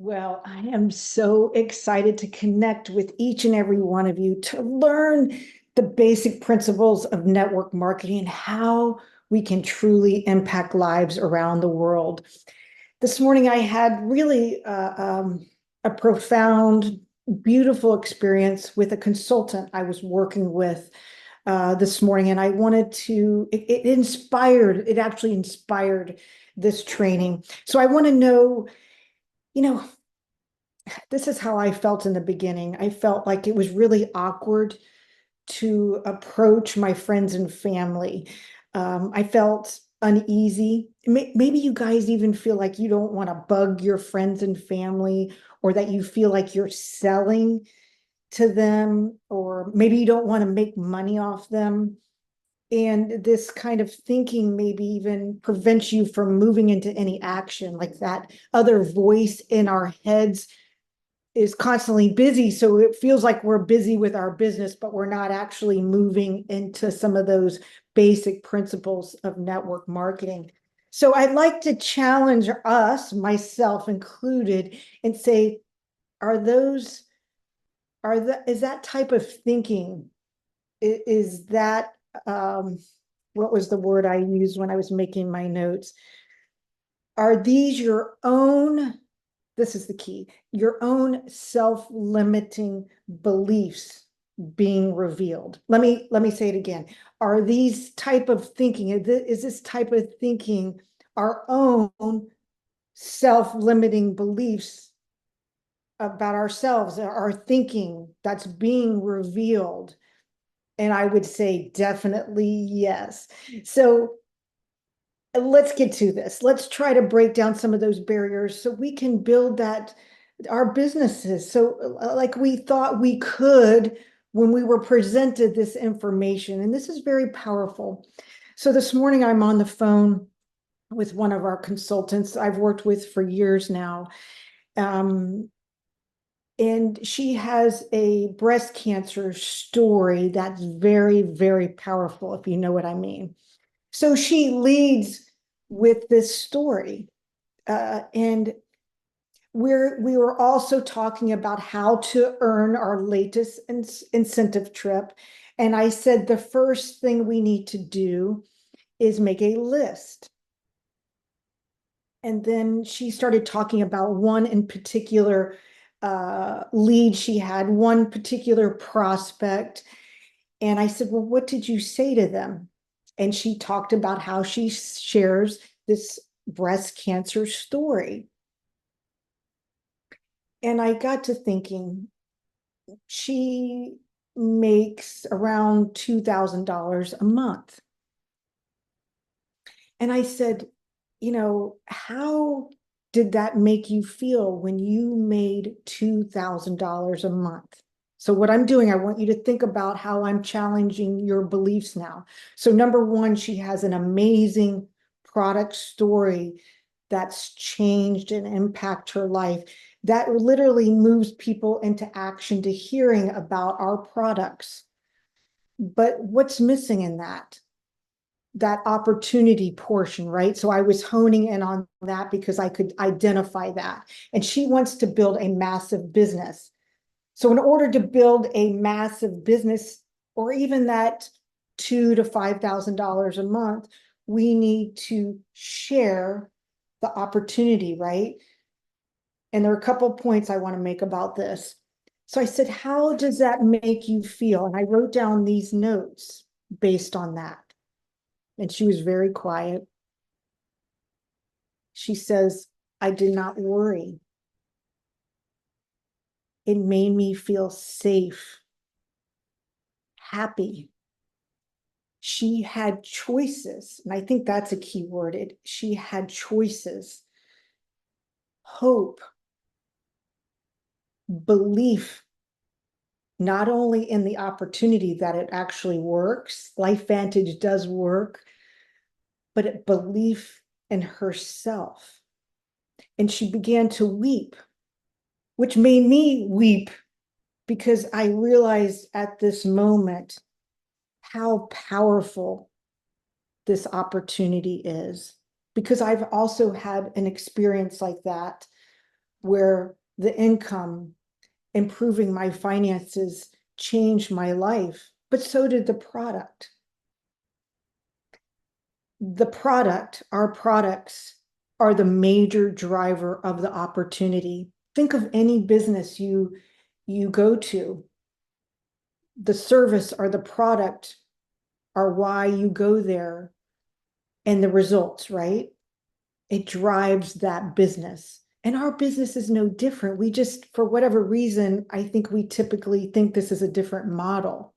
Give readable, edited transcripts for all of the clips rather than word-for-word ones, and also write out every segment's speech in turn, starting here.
Well, I am so excited to connect with each and every one of you to learn the basic principles of network marketing and how we can truly impact lives around the world. This morning, I had really a profound, beautiful experience with a consultant I was working with this morning, and I wanted to, it actually inspired this training. So I want to know, you know, this is how I felt in the beginning. I felt like it was really awkward to approach my friends and family. I felt uneasy. Maybe you guys even feel like you don't want to bug your friends and family, or that you feel like you're selling to them, or maybe you don't want to make money off them. And this kind of thinking maybe even prevents you from moving into any action, like that other voice in our heads is constantly busy. So it feels like we're busy with our business, but we're not actually moving into some of those basic principles of network marketing. So I'd like to challenge us, myself included, and say, are those, is that type of thinking, is that, what was the word I used when I was making my notes? Are these your own, this is the key, your own self-limiting beliefs being revealed? Let me say it again. Are these type of thinking, is this type of thinking our own self-limiting beliefs about ourselves, our thinking that's being revealed? And I would say definitely yes. So let's get to this. Let's try to break down some of those barriers so we can build that, our businesses. So like we thought we could when we were presented this information, and this is very powerful. So this morning I'm on the phone with one of our consultants I've worked with for years now. And she has a breast cancer story that's very, very powerful, if you know what I mean. So she leads with this story. And we were also talking about how to earn our latest incentive trip. And I said, the first thing we need to do is make a list. And then she started talking about one in particular lead she had, one particular prospect. And I said, well, what did you say to them? And she talked about how she shares this breast cancer story. And I got to thinking, she makes around $2,000 a month. And I said, how did that make you feel when you made $2,000 a month? So what I'm doing, I want you to think about how I'm challenging your beliefs now. So number one, she has an amazing product story that's changed and impact her life. That literally moves people into action to hearing about our products. But what's missing in that opportunity portion, right? So I was honing in on that because I could identify that. And she wants to build a massive business. So in order to build a massive business, or even that $2,000 to $5,000 a month, we need to share the opportunity, right? And there are a couple of points I want to make about this. So I said, how does that make you feel? And I wrote down these notes based on that. And she was very quiet. She says, I did not worry. It made me feel safe, happy. She had choices. And I think that's a key word. She had choices, hope, belief, not only in the opportunity that it actually works, LifeVantage does work, but belief in herself. And she began to weep, which made me weep, because I realized at this moment how powerful this opportunity is. Because I've also had an experience like that where the income, improving my finances changed my life, but so did the product. The product, our products are the major driver of the opportunity. Think of any business you go to. The service or the product are why you go there, and the results, right? It drives that business. And our business is no different. We just, for whatever reason, I think we typically think this is a different model.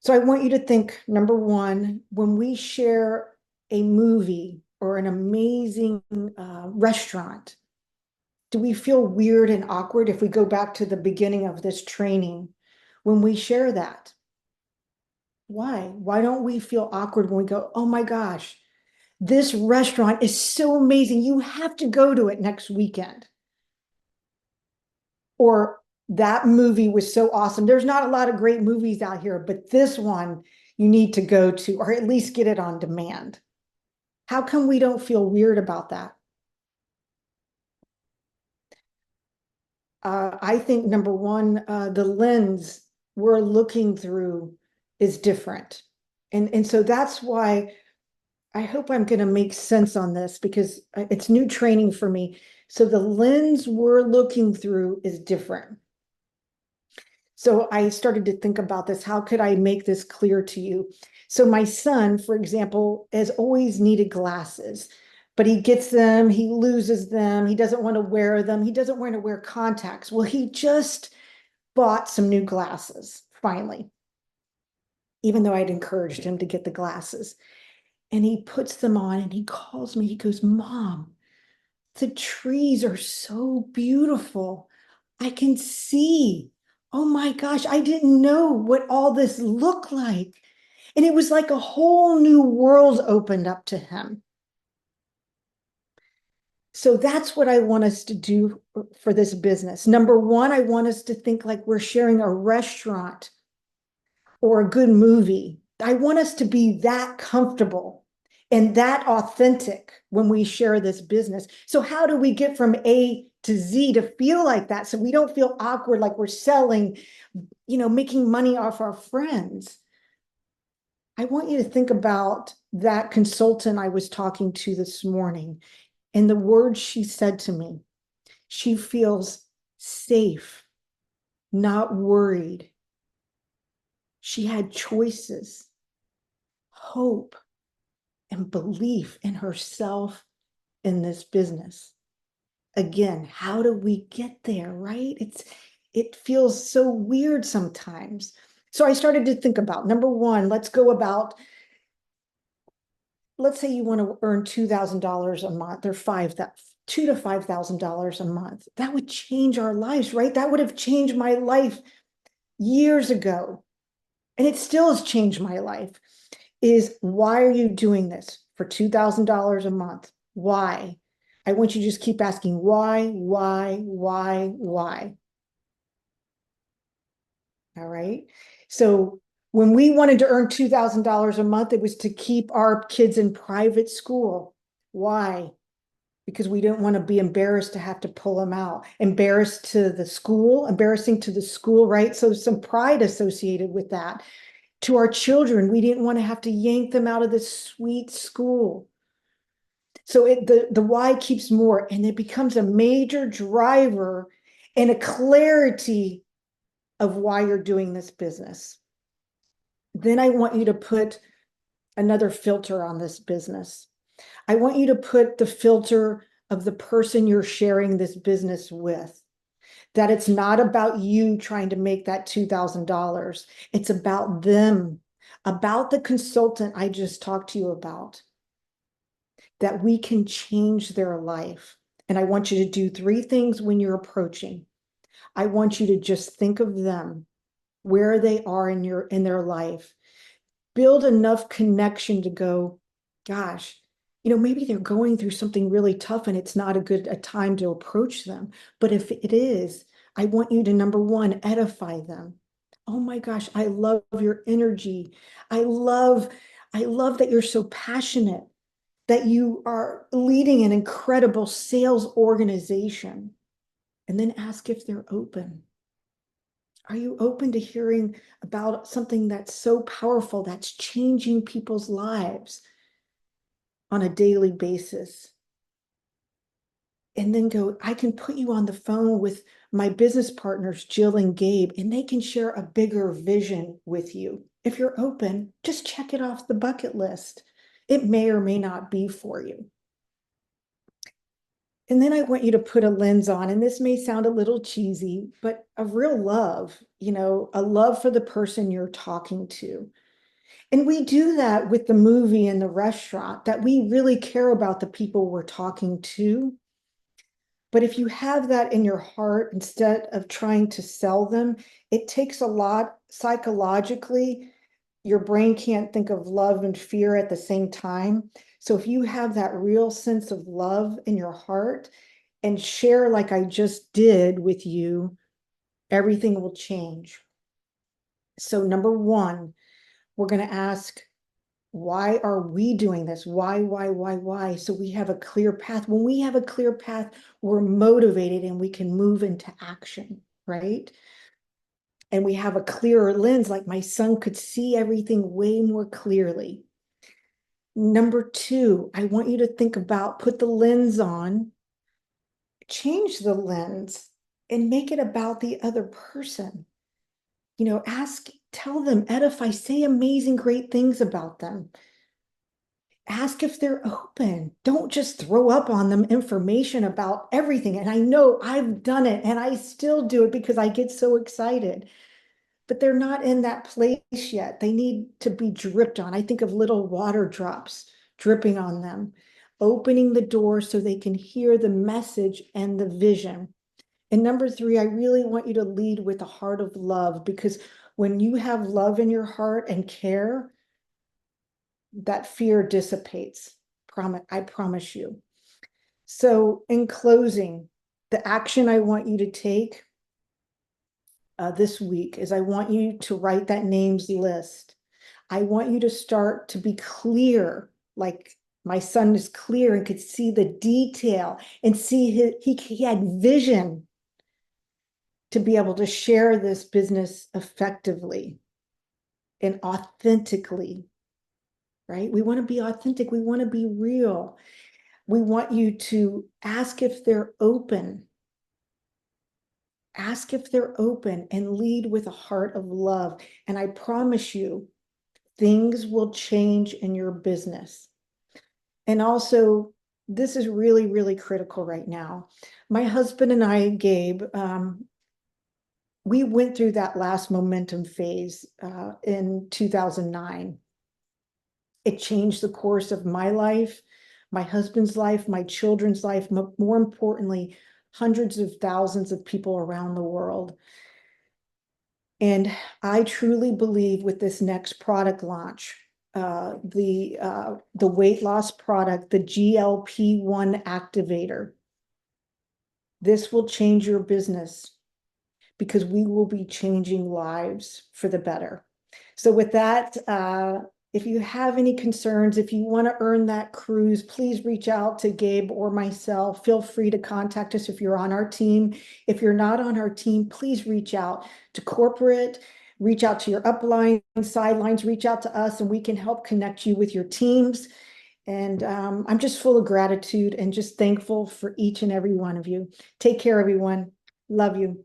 So I want you to think, number one, when we share a movie or an amazing restaurant, do we feel weird and awkward if we go back to the beginning of this training when we share that? Why? Why don't we feel awkward when we go, oh my gosh, this restaurant is so amazing. You have to go to it next weekend. Or that movie was so awesome. There's not a lot of great movies out here, but this one you need to go to, or at least get it on demand. How come we don't feel weird about that? I think number one, the lens we're looking through is different. And so that's why I hope I'm going to make sense on this, because it's new training for me. So the lens we're looking through is different. So I started to think about this. How could I make this clear to you? So my son, for example, has always needed glasses, but he gets them, he loses them, he doesn't want to wear them, he doesn't want to wear contacts. Well, he just bought some new glasses, finally, even though I'd encouraged him to get the glasses. And he puts them on and he calls me, he goes, Mom, the trees are so beautiful. I can see. Oh my gosh, I didn't know what all this looked like. And it was like a whole new world opened up to him. So that's what I want us to do for this business. Number one, I want us to think like we're sharing a restaurant or a good movie. I want us to be that comfortable and that authentic when we share this business. So how do we get from A to Z to feel like that, so we don't feel awkward like we're selling, making money off our friends? I want you to think about that consultant I was talking to this morning and the words she said to me. She feels safe, not worried. She had choices, hope, and belief in herself in this business. Again, how do we get there, right? It feels so weird sometimes. So I started to think about, number one, let's say you want to earn $2,000 a month, or $2,000 to $5,000 a month. That would change our lives, right? That would have changed my life years ago. And it still has changed my life. Is why are you doing this for $2,000 a month? Why? I want you to just keep asking why. All right. So when we wanted to earn $2,000 a month, it was to keep our kids in private school. Why? Because we didn't want to be embarrassed to have to pull them out. Embarrassing to the school, right? So some pride associated with that. To our children, we didn't want to have to yank them out of this sweet school. So the why keeps more, and it becomes a major driver and a clarity of why you're doing this business. Then I want you to put another filter on this business. I want you to put the filter of the person you're sharing this business with. That it's not about you trying to make that $2,000. It's about them, about the consultant I just talked to you about, that we can change their life. And I want you to do three things when you're approaching. I want you to just think of them, where they are in their life. Build enough connection to go, gosh, maybe they're going through something really tough and it's not a time to approach them. But if it is, I want you to, number one, edify them. Oh my gosh, I love your energy. I love that you're so passionate, that you are leading an incredible sales organization. And then ask if they're open. Are you open to hearing about something that's so powerful, that's changing people's lives on a daily basis? And then go, I can put you on the phone with my business partners, Jill and Gabe, and they can share a bigger vision with you. If you're open, just check it off the bucket list. It may or may not be for you. And then I want you to put a lens on, and this may sound a little cheesy, but a real love, a love for the person you're talking to. And we do that with the movie and the restaurant, that we really care about the people we're talking to. But if you have that in your heart, instead of trying to sell them, it takes a lot psychologically. Your brain can't think of love and fear at the same time. So if you have that real sense of love in your heart and share like I just did with you, everything will change. So number one, we're going to ask, why are we doing this? Why? So we have a clear path. When we have a clear path, we're motivated and we can move into action, right? And we have a clearer lens, like my son could see everything way more clearly. Number two, I want you to think about, put the lens on, change the lens, and make it about the other person. Tell them, edify, say amazing, great things about them. Ask if they're open. Don't just throw up on them information about everything. And I know I've done it and I still do it because I get so excited. But they're not in that place yet. They need to be dripped on. I think of little water drops dripping on them, opening the door so they can hear the message and the vision. And number three, I really want you to lead with a heart of love, because when you have love in your heart and care, that fear dissipates. I promise you. So in closing, the action I want you to take this week is I want you to write that names list. I want you to start to be clear, like my son is clear and could see the detail and see he had vision to be able to share this business effectively and authentically, right? We want to be authentic. We want to be real. We want you to ask if they're open. Ask if they're open and lead with a heart of love. And I promise you, things will change in your business. And also, this is really, really critical right now. My husband and I, Gabe, we went through that last momentum phase in 2009. It changed the course of my life, my husband's life, my children's life, more importantly, hundreds of thousands of people around the world. And I truly believe with this next product launch, the weight loss product, the GLP-1 activator, this will change your business because we will be changing lives for the better. So with that, if you have any concerns, if you want to earn that cruise, please reach out to Gabe or myself. Feel free to contact us if you're on our team. If you're not on our team, please reach out to corporate, reach out to your upline, sidelines, reach out to us, and we can help connect you with your teams. And I'm just full of gratitude and just thankful for each and every one of you. Take care, everyone. Love you.